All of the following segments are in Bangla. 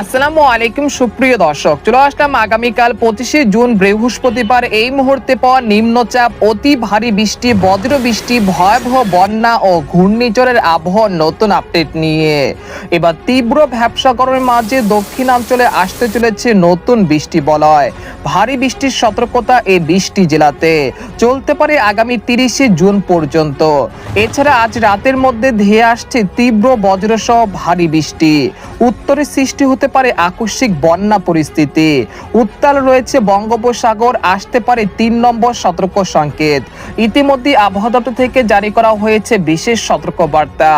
আসসালামু আলাইকুম সুপ্রিয় দর্শক, চলে আসলাম আগামীকাল 25শে জুন বৃহস্পতিবার এই মুহূর্তে পাওয়া নিম্নচাপ, অতি ভারী বৃষ্টি, বজ্র বৃষ্টি, ভয়াবহ বন্যা ও ঘূর্ণিঝড়ের আবহাওয়ার নতুন আপডেট নিয়ে। এবার তীব্র ভ্যাপসা গরমের মাঝে দক্ষিণাঞ্চলে আসতে চলেছে নতুন বৃষ্টি বলয়। ভারী বৃষ্টির সতর্কতা এই 20টি জেলাতে চলতে পারে আগামী 30শে জুন পর্যন্ত। এছাড়া আজ রাতের মধ্যে ধেয়ে আসছে তীব্র বজ্রসহ ভারী বৃষ্টি। উত্তরে সৃষ্টি হতে পারে আকস্মিক বন্যা পরিস্থিতি। উত্তাল রয়েছে বঙ্গোপসাগর, আসতে পারে 3 নম্বর সতর্ক সংকেত। ইতিমধ্যে আবহাওয়া দপ্তর থেকে জারি করা হয়েছে বিশেষ সতর্ক বার্তা।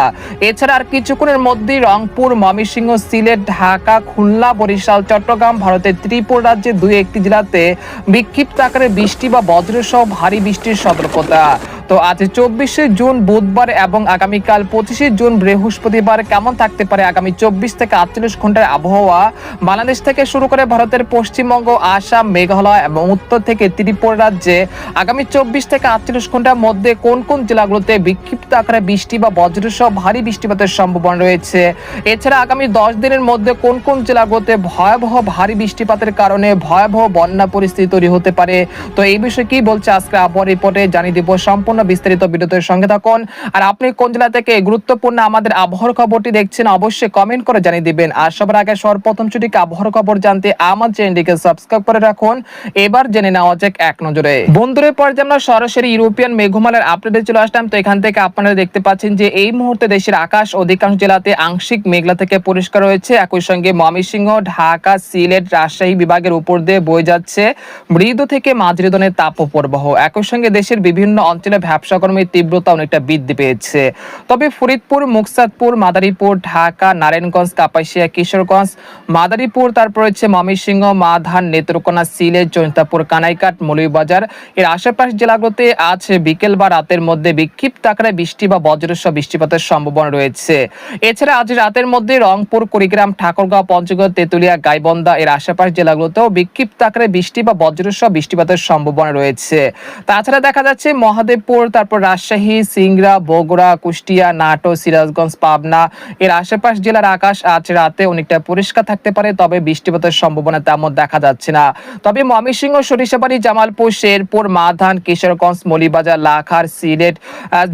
এছাড়া আর কিছুক্ষণের মধ্যেই রংপুর, ময়মনসিংহ, সিলেট, ঢাকা, খুলনা, বরিশাল, চট্টগ্রাম, ভারতের ত্রিপুরা রাজ্যে 2-1টি জেলাতে বিক্ষিপ্ত আকারে বৃষ্টি বা বজ্রসহ ভারী বৃষ্টির সতর্কতা। তো আজ 24শে জুন বুধবার এবং আগামীকাল 25শে জুন বৃহস্পতিবার কেমন থাকতে পারে আগামী 24 থেকে 48 ঘন্টার আবহাওয়া বাংলাদেশ থেকে শুরু করে ভারতের পশ্চিমবঙ্গ, আসাম, মেঘালয় এবং উত্তর থেকে ত্রিপুরা রাজ্যে আগামী 24 থেকে 48 ঘন্টার মধ্যে কোন কোন জেলাগুলোতে বিক্ষিপ্ত আকারে বৃষ্টি বা বজ্রসহ ভারী বৃষ্টিপাতের সম্ভাবনা রয়েছে। এছাড়া আগামী 10 দিনের মধ্যে কোন কোন জেলাগুলোতে ভয়াবহ ভারী বৃষ্টিপাতের কারণে ভয়াবহ বন্যা পরিস্থিতি তৈরি হতে পারে। তো এই বিষয়ে কি বলছে আজকে আবহাওয়া রিপোর্টে জানিয়ে দিব। সম্পূর্ণ বিস্তারিত ভিডিওতে সঙ্গে থাকুন। আর আপনি কোন জেলা থেকে গুরুত্বপূর্ণ আমাদের আবহাওয়ার খবরটি দেখছেন অবশ্যই কমেন্ট করে জানিয়ে দিবেন। আর সবার আগে সর্বপ্রথম ছুটিকে আবহাওয়ার খবর জানতে আমার চ্যানেলটিকে সাবস্ক্রাইব করে রাখুন। এবার জেনে নেওয়া যাক এক নজরে। বন্ধুদের পর্যায়ে আমরা সরাসরি ইউরোপিয়ান মেঘমালার আপডেটে চলে আসলাম। তো এখান থেকে আপনারা দেখতে পাচ্ছেন যে এই মুহূর্তে দেশের আকাশ অধিকাংশ জেলাতে আংশিক মেঘলা থেকে পরিষ্কার রয়েছে। একই সঙ্গে ময়মনসিংহ, ঢাকা, সিলেট, রাজশাহী বিভাগের উপর দিয়ে বয়ে যাচ্ছে মৃদু থেকে মাঝারি ধরনের তাপপ্রবাহ। একই সঙ্গে দেশের বিভিন্ন অঞ্চলে ভ্যাপসা গরমের তীব্রতা অনেকটা বৃদ্ধি পেয়েছে। তবে ফরিদপুর, মুকসাদপুর, মাদারীপুর, ঢাকা, নারায়ণগঞ্জ, কাপাসিয়া, কিশোরগঞ্জ, মাদারীপুর, তারপর হচ্ছে ময়মনসিংহ, মাধান, নেত্রকোনা, সিলেট, জৈন্তাপুর, কানাইঘাট, মৌলভীবাজার এর আশেপাশ জেলাগুলোতে আজ বিকেল বা রাতের মধ্যে বিক্ষিপ্ত আকারে বৃষ্টি বা বজ্রসহ বৃষ্টিপাতের সম্ভাবনা রয়েছে। এছাড়া আজ রাতের মধ্যে রংপুর, কুড়িগ্রাম, ঠাকুরগাঁও, পঞ্চগড়, তেতুলিয়া, গাইবান্ধা এর আশেপাশ জেলাগুলোতেও বিক্ষিপ্ত আকারে বৃষ্টি বা বজ্রসহ বৃষ্টিপাতের সম্ভাবনা রয়েছে। তাছাড়া দেখা যাচ্ছে মহাদেবপুর, তারপর রাজশাহী, সিংড়া, বগুড়া, কুষ্টিয়া, নাটোর, সিরাজগঞ্জ, পাবনা এর আশেপাশ জেলার আকাশ আজ রাতে অনেকটা পরিষ্কার থাকতে পারে, তবে বৃষ্টিপাতের সম্ভাবনা তেমন দেখা যাচ্ছে না। তবে ময়মনসিংহ, সরিষাবাড়ি, জামালপুর, শেরপুর, মাধান, কিশোরগঞ্জ, মৌলভীবাজার, লাখার, সিলেট,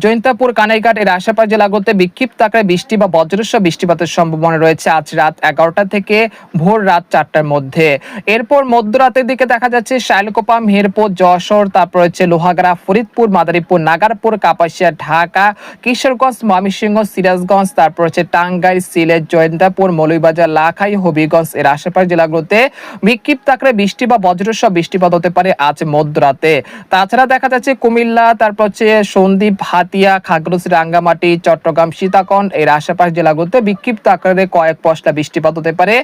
জৈন্তাপুর, কানাইঘাট এর আশেপাশ জেলাগুলোতে বিক্ষিপ্ত আকারে বৃষ্টি বা বজ্রসহ বৃষ্টিপাতের সম্ভাবনা রয়েছে আজ রাত 11টা থেকে ভোর রাত 4টার মধ্যে। এরপর মধ্যরাতের দিকে দেখা যাচ্ছে শাইলকোপা, মেহেরপুর, যশোর, তারপর হচ্ছে লোহাগাড়া, ফরিদপুর, মাদারীপুর, নাগারপুর, কাপাসিয়া, ঢাকা, কিশোরগঞ্জ, ময়মনসিংহ, সিরাজগঞ্জ, তারপর হচ্ছে টাঙ্গাইল, সিলেট, জয়ন্তাপুর, মৌলভীবাজার, লাখাই, হবিগঞ্জ এর আশেপাশ জেলাগুলোতে বিক্ষিপ্ত আকারে বৃষ্টি বা বজ্রসহ বৃষ্টিপাত হতে পারে আজ মধ্যরাতে। তাছাড়া দেখা যাচ্ছে কুমিল্লা, তারপর হচ্ছে সন্দ্বীপ, হাতিয়া, খাগড়াছড়ি, রাঙ্গামাটি, চট্টগ্রাম, সীতাকুণ্ড এর আশেপাশ জেলাগুলোতে বিক্ষিপ্ত আকারে কয়েক পশলা বৃষ্টিপাত হতে পারে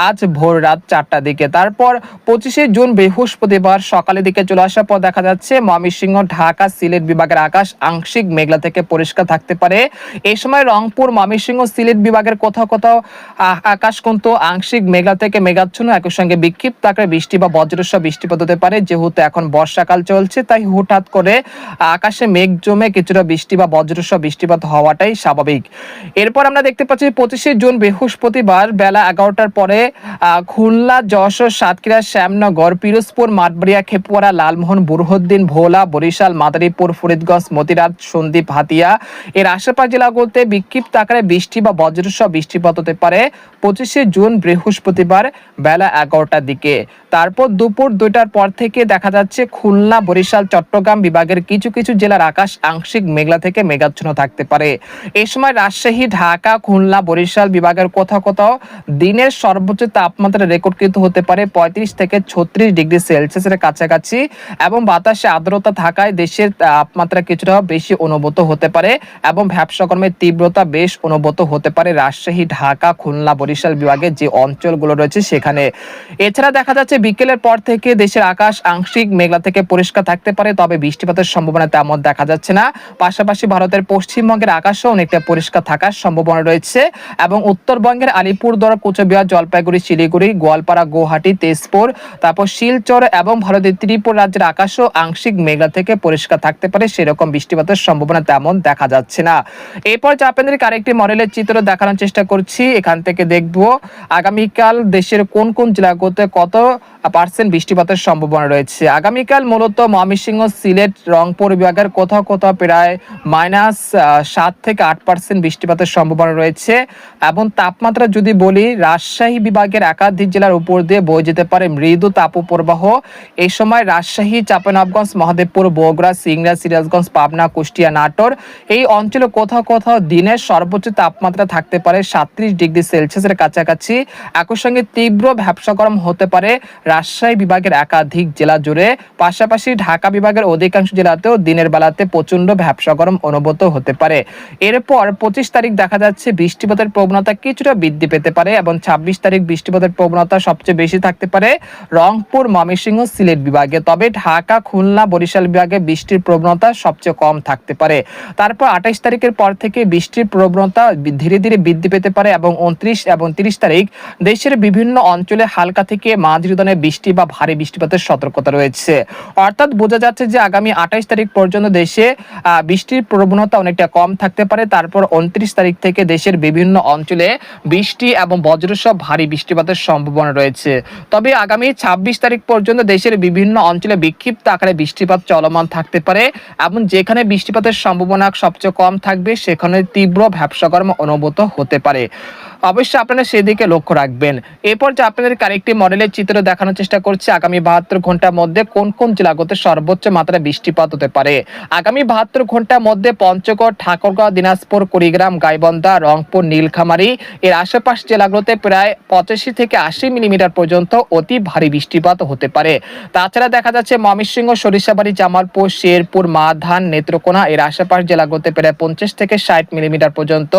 আজ ভোর রাত 4টার দিকে। তারপর 25শে জুন বৃহস্পতিবার সকালের দিকে চলে আসার পর দেখা যাচ্ছে ময়মনসিংহ, ঢাকা, সিলেট বিভাগের আকাশ আংশিক মেঘলা থেকে পরিষ্কার থাকতে পারে। এই সময় রংপুর, ময়মনসিংহ, সিলেট বিভাগের কোথাও কোথাও আকাশ কিন্তু আংশিক মেঘলা থেকে মেঘাচ্ছন্ন, একই সঙ্গে বিক্ষিপ্ত আকারে বৃষ্টি বা বজ্রসহ বৃষ্টিপাত হতে পারে। যেহেতু এখন বর্ষাকাল চলছে তাই হুটহাট করে আকাশে মেঘ জমে কিছুটা বৃষ্টি বা বজ্রসহ বৃষ্টিপাত হওয়াটাই স্বাভাবিক। এরপর আমরা দেখতে পাচ্ছি 25শে জুন বৃহস্পতিবার বেলা 11টার পরে খুলনা, যশোর, সাতক্ষীরা, শ্যামনগর, পিরোজপুর, মাঠবাড়িয়া, খেপুয়ারা, লালমোহন, বুরহানুদ্দিন, ভোলা, বরিশাল, মাদারীপুর, ফরিদগঞ্জ, মতিরাজ, সন্দ্বীপ, হাতিয়া এর আশেপাশ জেলাগুলোতে বিক্ষিপ্ত আকারে বৃষ্টি বা বজ্রসহ বৃষ্টিপাত হতে পারে 25শে জুন বৃহস্পতিবার বেলা 11টার দিকে। তারপর দুপুর 2টার পর থেকে দেখা যাচ্ছে খুলনা, বরিশাল, চট্টগ্রাম বিভাগের কিছু কিছু জেলার আকাশ আংশিক মেঘলা থেকে মেঘাচ্ছন্ন থাকতে পারে। এই সময় রাজশাহী, ঢাকা, খুলনা, বরিশাল বিভাগের কোথাও কোথাও দিনের সর্বোচ্চ তাপমাত্রা রেকর্ডকৃত হতে পারে 35 থেকে 36 ডিগ্রি সেলসিয়াসের কাছাকাছি এবং বাতাসে আর্দ্রতা থাকায় দেশের তাপমাত্রা কিছুটা বেশি অনুভূত হতে পারে এবং ভ্যাপসা গরমের তীব্রতা বেশ অনুভূত হতে পারে রাজশাহী, ঢাকা, খুলনা, বরিশাল বিভাগের যে অঞ্চলগুলো রয়েছে সেখানে। এছাড়া দেখা যাচ্ছে বিকেলের পর থেকে দেশের আকাশ আংশিক মেঘলা থেকে পরিষ্কার থাকতে পারে, তবে বৃষ্টিপাতের সম্ভাবনা তেমন দেখা যাচ্ছে না। পাশাপাশি ভারতের পশ্চিমবঙ্গের আকাশও অনেকটা পরিষ্কার থাকার সম্ভাবনা রয়েছে এবং উত্তরবঙ্গের আলিপুরদুয়ার, কোচবিহার, জলপাইগুড়ি, শিলিগুড়ি, গোয়ালপাড়া, গুয়াহাটি, তেজপুর, তারপর শিলচর এবং ভারতের ত্রিপুরা রাজ্যের আকাশও আংশিক মেঘলা থেকে পরিষ্কার থাকতে পারে, সেরকম বৃষ্টিপাতের সম্ভাবনা তেমন দেখা যাচ্ছে না। এরপর যে আপনাদেরকে আরেকটি মডেলের চিত্র দেখানোর চেষ্টা করছি, এখান থেকে দেখব আগামীকাল দেশের কোন কোন জেলাগুলোতে কত পার্সেন্ট বৃষ্টিপাতের সম্ভাবনা রয়েছে। আগামীকাল মূলত ময়মনসিংহ, সিলেট, রংপুর বিভাগের কোথাও কোথাও প্রায় -7 থেকে 8% বৃষ্টিপাতের সম্ভাবনা রয়েছে এবং তাপমাত্রা যদি বলি, রাজশাহী বিভাগের একাধিক জেলার উপর দিয়ে বয়ে যেতে পারে মৃদু তাপপ্রবাহ। এই সময় রাজশাহী, চাঁপাইনবাবগঞ্জ, মহাদেবপুর, বগুড়া, সিংড়া, সিরাজগঞ্জ, পাবনা, কুষ্টিয়া, নাটোর এই অঞ্চলে কোথাও কোথাও দিনের সর্বোচ্চ তাপমাত্রা থাকতে পারে 37 ডিগ্রি সেলসিয়াসের কাছাকাছি। একই সঙ্গে তীব্র ভ্যাপসা গরম হতে পারে রাজশাহী বিভাগের একাধিক জেলা জুড়ে। পাশাপাশি ঢাকা বিভাগের অধিকাংশ জেলাতেও দিনের বেলাতে প্রচন্ড ভ্যাপসা গরম অনুভূত হতে পারে। এরপর 25 তারিখ দেখা যাচ্ছে বৃষ্টিপাতের প্রবণতা কিছুটা বৃদ্ধি পেতে পারে এবং 26 তারিখ বৃষ্টিপাতের প্রবণতা সবচেয়ে বেশি থাকতে পারে রংপুর, ময়মনসিংহ, সিলেট বিভাগে। তবে ঢাকা, খুলনা, বরিশাল বিভাগে বৃষ্টির প্রবণতা সবচেয়ে কম থাকতে পারে। তারপর 28 তারিখের পর থেকে বৃষ্টির প্রবণতা ধীরে ধীরে বৃদ্ধি পেতে পারে এবং 29 এবং 30 তারিখ দেশের বিভিন্ন অঞ্চলে হালকা থেকে মাঝারি ধরনের বৃষ্টি বা ভারী বৃষ্টিপাতের সতর্কতা রয়েছে। অর্থাৎ বোঝা যাচ্ছে যে আগামী 28 তারিখ পর্যন্ত দেশে বৃষ্টির প্রবণতা অনেকটা কম থাকতে পারে। তারপর 29 তারিখ থেকে দেশের বিভিন্ন অঞ্চলে বৃষ্টি এবং বজ্রসহ ভারী বৃষ্টিপাতের সম্ভাবনা রয়েছে। তবে আগামী 26 তারিখ পর্যন্ত দেশের বিভিন্ন অঞ্চলে বিক্ষিপ্ত আকারে বৃষ্টিপাত চলমান থাকতে পারে এবং যেখানে বৃষ্টিপাতের সম্ভাবনা সবচেয়ে কম থাকবে সেখানে তীব্র ভ্যাপসা গরম অনুভূত হতে পারে। অবশ্যই আপনারা সেদিকে লক্ষ্য রাখবেন। এরপর যে আপনাদেরকে আরেকটি মডেলের চিত্র দেখানোর চেষ্টা করছি, আগামী 72 ঘন্টার মধ্যে কোন কোন জেলাগুলোতে সর্বোচ্চ মাত্রায় বৃষ্টিপাত হতে পারে। আগামী 72 ঘন্টার মধ্যে পঞ্চগড়, ঠাকুরগাঁও, দিনাজপুর, কুড়িগ্রাম, গাইবান্ধা, রংপুর, নীলফামারী এর আশেপাশ জেলাগুলোতে প্রায় 85 থেকে 80 মিলিমিটার পর্যন্ত অতি ভারী বৃষ্টিপাত হতে পারে। তাছাড়া দেখা যাচ্ছে ময়মনসিংহ, সরিষাবাড়ি, জামালপুর, শেরপুর, মাধান, নেত্রকোনা এর আশেপাশ জেলাগুলোতে প্রায় 50 থেকে 60 মিলিমিটার পর্যন্ত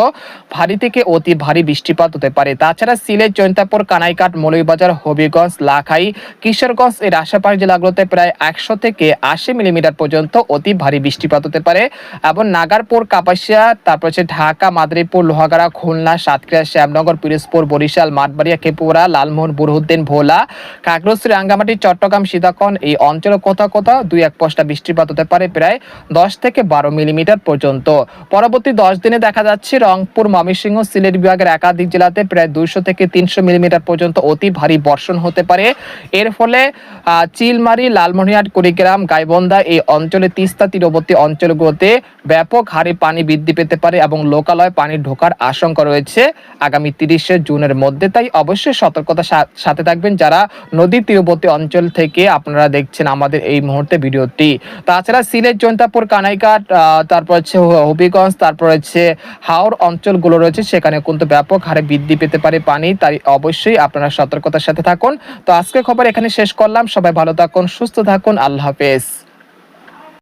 ভারী থেকে অতি ভারী বৃষ্টিপাত হতে পারে। তাছাড়া সিলেট, জৈন্তাপুর, কানাইঘাট, মৌলভীবাজার, হবিগঞ্জ, লাখাই, কিশোরগঞ্জ এর আশেপাশ জেলাগুলোতে প্রায় 100 থেকে 80 মিলিমিটার পর্যন্ত অতি ভারী বৃষ্টিপাত হতে পারে এবং নাগারপুর, কাপাসিয়া, তারপর হচ্ছে ঢাকা, মাদারীপুর, লোহাগাড়া, খুলনা, সাতক্ষীরা, শ্যামনগর, পিরোজপুর, বরিশাল, মাঠবাড়িয়া, খেপুরা, লালমোহন, বুরহুদ্দিন, ভোলা, খাগড়াছড়ি, রাঙ্গামাটি, চট্টগ্রাম, সীতাকুণ্ড এই অঞ্চলে কোথাও কোথাও 2-1 পশলা বৃষ্টিপাত হতে পারে প্রায় 10 থেকে 12 মিলিমিটার পর্যন্ত। পরবর্তী 10 দিনে দেখা যাচ্ছে রংপুর, ময়মনসিংহ, সিলেট বিভাগের একাধিক জেলাতে প্রায় 200 থেকে 300 মিলিমিটার পর্যন্ত অতি ভারী বর্ষণ হতে পারে। এর ফলে চিলমারি, লালমনিরহাট, কুড়িগ্রাম, গাইবান্ধা এই অঞ্চলে, তিস্তা তীরবর্তী অঞ্চলগুলোতে ব্যাপক হারে পানি বৃদ্ধি পেতে পারে এবং লোকালয়ে পানি ঢোকার আশঙ্কা রয়েছে আগামী 30 জুনের মধ্যে। তাই অবশ্যই সতর্কতার সাথে থাকবেন যারা নদী তীরবর্তী অঞ্চল থেকে আপনারা দেখছেন আমাদের এই মুহূর্তে ভিডিওটি। তাছাড়া সিলেট, জৈন্তাপুর, কানাইঘাট, তারপর হচ্ছে হবিগঞ্জ, তারপর হচ্ছে হাওর অঞ্চলগুলো রয়েছে, সেখানে কিন্তু ব্যাপক হারে বৃদ্ধি পেতে পারে পানি। তাই অবশ্যই আপনারা সতর্কতার সাথে থাকুন। তো আজকের খবর এখানে শেষ করলাম। সবাই ভালো থাকুন, সুস্থ থাকুন, আল্লাহ হাফেজ।